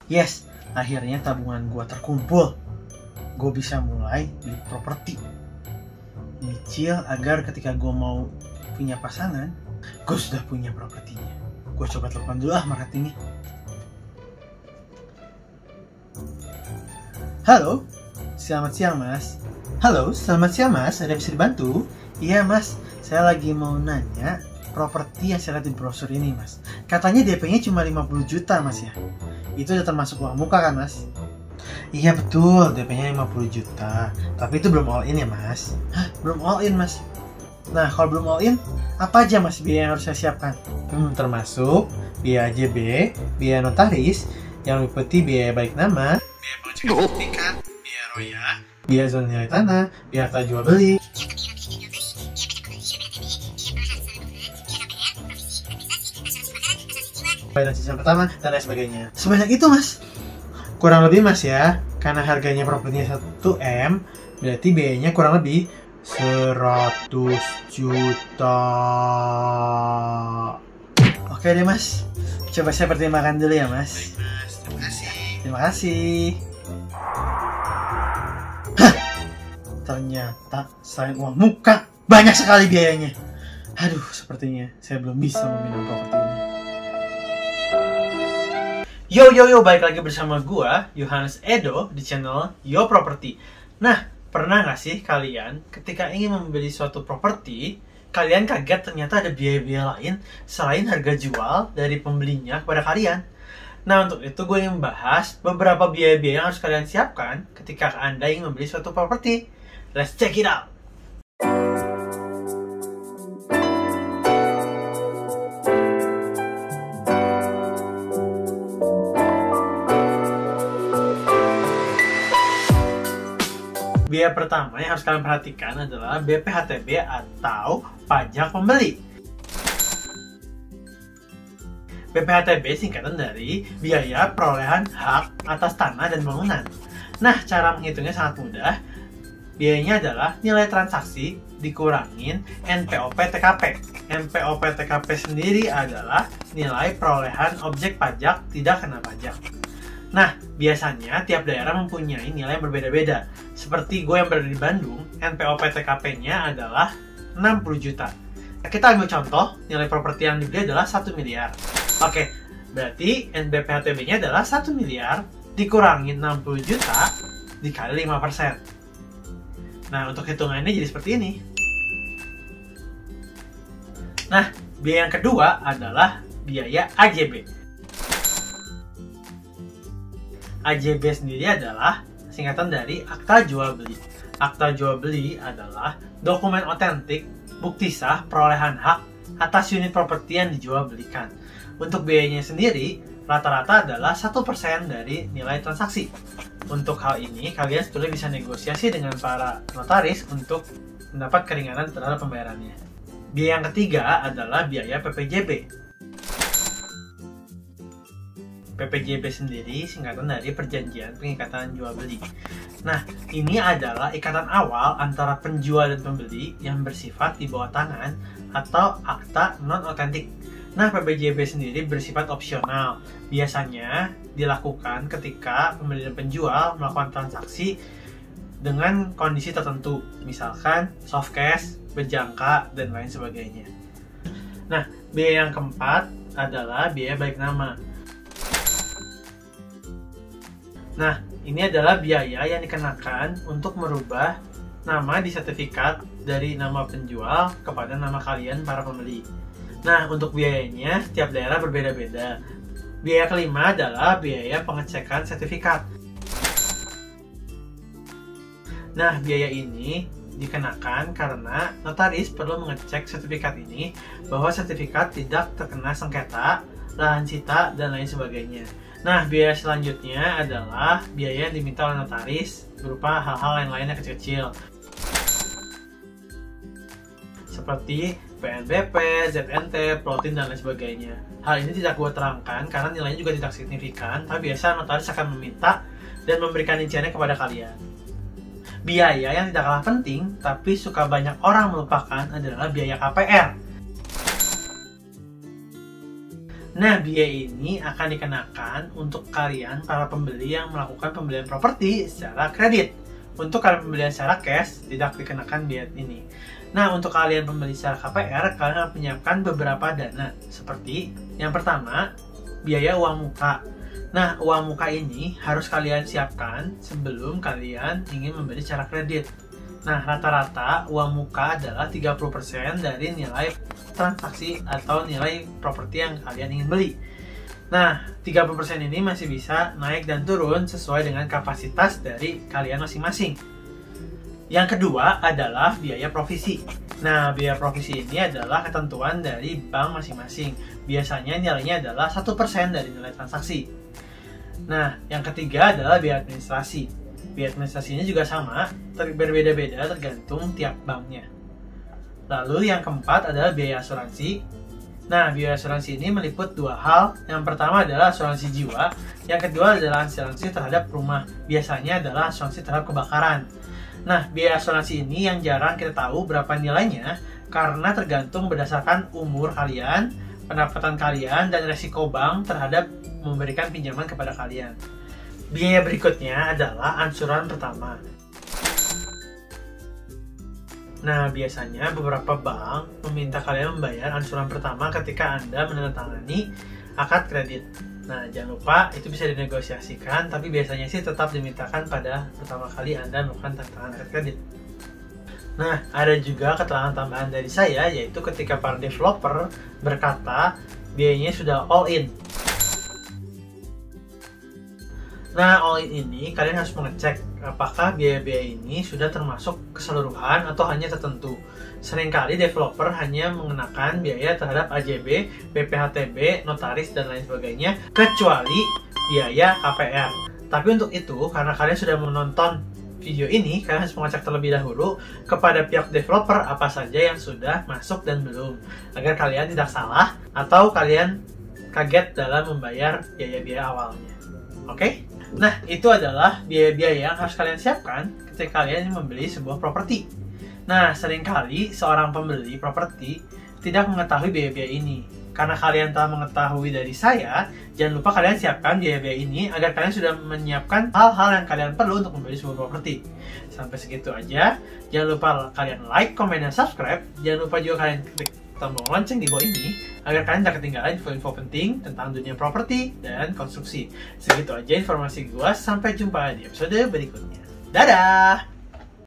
Yes, akhirnya tabungan gue terkumpul. Gue bisa mulai beli properti. Nyicil agar ketika gue mau punya pasangan, gue sudah punya propertinya. Gue coba telepon dulu marketingnya. Halo, selamat siang mas. Halo, selamat siang mas, ada yang bisa dibantu? Iya mas, saya lagi mau nanya properti yang saya lihat di brosur ini mas. Katanya DP-nya cuma 50 juta mas ya. Itu udah termasuk uang muka kan mas? Iya betul, DP-nya 50 juta. Tapi itu belum all in ya mas? Hah? Belum all in mas? Nah kalau belum all in, apa aja mas biaya yang harus saya siapkan? Termasuk biaya AJB, biaya notaris, yang meliputi biaya baik nama, biaya pengecekan sertifikat, biaya roya, biaya zona nilai tanah, biaya akta jual beli, dan sisa pertama, dan lain sebagainya. Sebanyak itu mas? Kurang lebih mas ya, karena harganya propertinya 1M, berarti biayanya kurang lebih 100 juta. Oke deh mas, coba saya pertimbangkan dulu ya mas. Baik mas, terima kasih. Terima kasih. Hah, ternyata selain uang muka, banyak sekali biayanya. Aduh, sepertinya saya belum bisa meminang properti ini. Yo, balik lagi bersama gua, Yohanes Edo, di channel Yo Property. Nah, pernah nggak sih kalian ketika ingin membeli suatu properti, kalian kaget ternyata ada biaya-biaya lain selain harga jual dari pembelinya kepada kalian? Nah, untuk itu gue ingin membahas beberapa biaya-biaya yang harus kalian siapkan ketika Anda ingin membeli suatu properti. Let's check it out! Biaya pertama yang harus kalian perhatikan adalah BPHTB atau pajak pembeli. BPHTB singkatan dari biaya perolehan hak atas tanah dan bangunan. Nah, cara menghitungnya sangat mudah. Biayanya adalah nilai transaksi dikurangin NPOP TKP. NPOP TKP sendiri adalah nilai perolehan objek pajak tidak kena pajak. Nah, biasanya tiap daerah mempunyai nilai yang berbeda-beda. Seperti gue yang berada di Bandung, NPOP TKP-nya adalah 60 juta. Kita ambil contoh, nilai properti yang dibeli adalah 1 miliar. Oke, berarti NBPHTB-nya adalah 1 miliar dikurangi 60 juta dikali 5%. Nah, untuk hitungannya jadi seperti ini. Nah, biaya yang kedua adalah biaya AJB. AJB sendiri adalah singkatan dari akta jual beli. Akta jual beli adalah dokumen otentik bukti sah perolehan hak atas unit properti yang dijual belikan. Untuk biayanya sendiri rata-rata adalah 1% dari nilai transaksi. Untuk hal ini kalian sebetulnya bisa negosiasi dengan para notaris untuk mendapat keringanan terhadap pembayarannya. Biaya yang ketiga adalah biaya PPJB. PPJB sendiri singkatan dari perjanjian pengikatan jual beli. Nah, ini adalah ikatan awal antara penjual dan pembeli yang bersifat di bawah tangan atau akta non-otentik. Nah, PPJB sendiri bersifat opsional. Biasanya dilakukan ketika pembeli dan penjual melakukan transaksi dengan kondisi tertentu, misalkan soft cash, berjangka, dan lain sebagainya. Nah, biaya yang keempat adalah biaya balik nama. Nah, ini adalah biaya yang dikenakan untuk merubah nama di sertifikat dari nama penjual kepada nama kalian para pembeli. Nah, untuk biayanya setiap daerah berbeda-beda. Biaya kelima adalah biaya pengecekan sertifikat. Nah, biaya ini dikenakan karena notaris perlu mengecek sertifikat ini bahwa sertifikat tidak terkena sengketa, lahan sita, dan lain sebagainya. Nah, biaya selanjutnya adalah biaya yang diminta oleh notaris berupa hal-hal yang lainnya kecil-kecil. Seperti PNBP, ZNT, plotin, dan lain sebagainya. Hal ini tidak gue terangkan karena nilainya juga tidak signifikan, tapi biasa notaris akan meminta dan memberikan rinciannya kepada kalian. Biaya yang tidak kalah penting, tapi suka banyak orang melupakan adalah biaya KPR. Nah, biaya ini akan dikenakan untuk kalian para pembeli yang melakukan pembelian properti secara kredit. Untuk kalian pembelian secara cash, tidak dikenakan biaya ini. Nah, untuk kalian pembeli secara KPR, kalian harus menyiapkan beberapa dana. Seperti, yang pertama, biaya uang muka. Nah, uang muka ini harus kalian siapkan sebelum kalian ingin membeli secara kredit. Nah, rata-rata uang muka adalah 30% dari nilai transaksi atau nilai properti yang kalian ingin beli. Nah, 30% ini masih bisa naik dan turun sesuai dengan kapasitas dari kalian masing-masing. Yang kedua adalah biaya provisi. Nah, biaya provisi ini adalah ketentuan dari bank masing-masing. Biasanya nilainya adalah 1% dari nilai transaksi. Nah, yang ketiga adalah biaya administrasi. Biaya administrasi ini juga sama, berbeda-beda tergantung tiap banknya. Lalu yang keempat adalah biaya asuransi. Nah, biaya asuransi ini meliput dua hal. Yang pertama adalah asuransi jiwa, yang kedua adalah asuransi terhadap rumah. Biasanya adalah asuransi terhadap kebakaran. Nah, biaya asuransi ini yang jarang kita tahu berapa nilainya karena tergantung berdasarkan umur kalian, pendapatan kalian, dan resiko bank terhadap memberikan pinjaman kepada kalian. Biaya berikutnya adalah ansuran pertama. Nah, biasanya beberapa bank meminta kalian membayar ansuran pertama ketika Anda menandatangani akad kredit. Nah, jangan lupa itu bisa dinegosiasikan, tapi biasanya sih tetap dimintakan pada pertama kali Anda melakukan tantangan akad kredit. Nah, ada juga keterangan tambahan dari saya, yaitu ketika para developer berkata biayanya sudah all in. Nah, all in ini kalian harus mengecek apakah biaya-biaya ini sudah termasuk keseluruhan atau hanya tertentu. Seringkali developer hanya mengenakan biaya terhadap AJB, BPHTB, notaris, dan lain sebagainya, kecuali biaya KPR. Tapi untuk itu, karena kalian sudah menonton video ini, kalian harus mengecek terlebih dahulu kepada pihak developer apa saja yang sudah masuk dan belum, agar kalian tidak salah atau kalian kaget dalam membayar biaya-biaya awalnya. Oke? Nah, itu adalah biaya-biaya yang harus kalian siapkan ketika kalian membeli sebuah properti. Nah, seringkali seorang pembeli properti tidak mengetahui biaya-biaya ini. Karena kalian telah mengetahui dari saya, jangan lupa kalian siapkan biaya-biaya ini agar kalian sudah menyiapkan hal-hal yang kalian perlu untuk membeli sebuah properti. Sampai segitu aja. Jangan lupa kalian like, comment, dan subscribe. Jangan lupa juga kalian klik tombol lonceng di bawah ini agar kalian tidak ketinggalan info-info penting tentang dunia properti dan konstruksi. Segitu aja informasi gua, sampai jumpa di episode berikutnya. Dadah!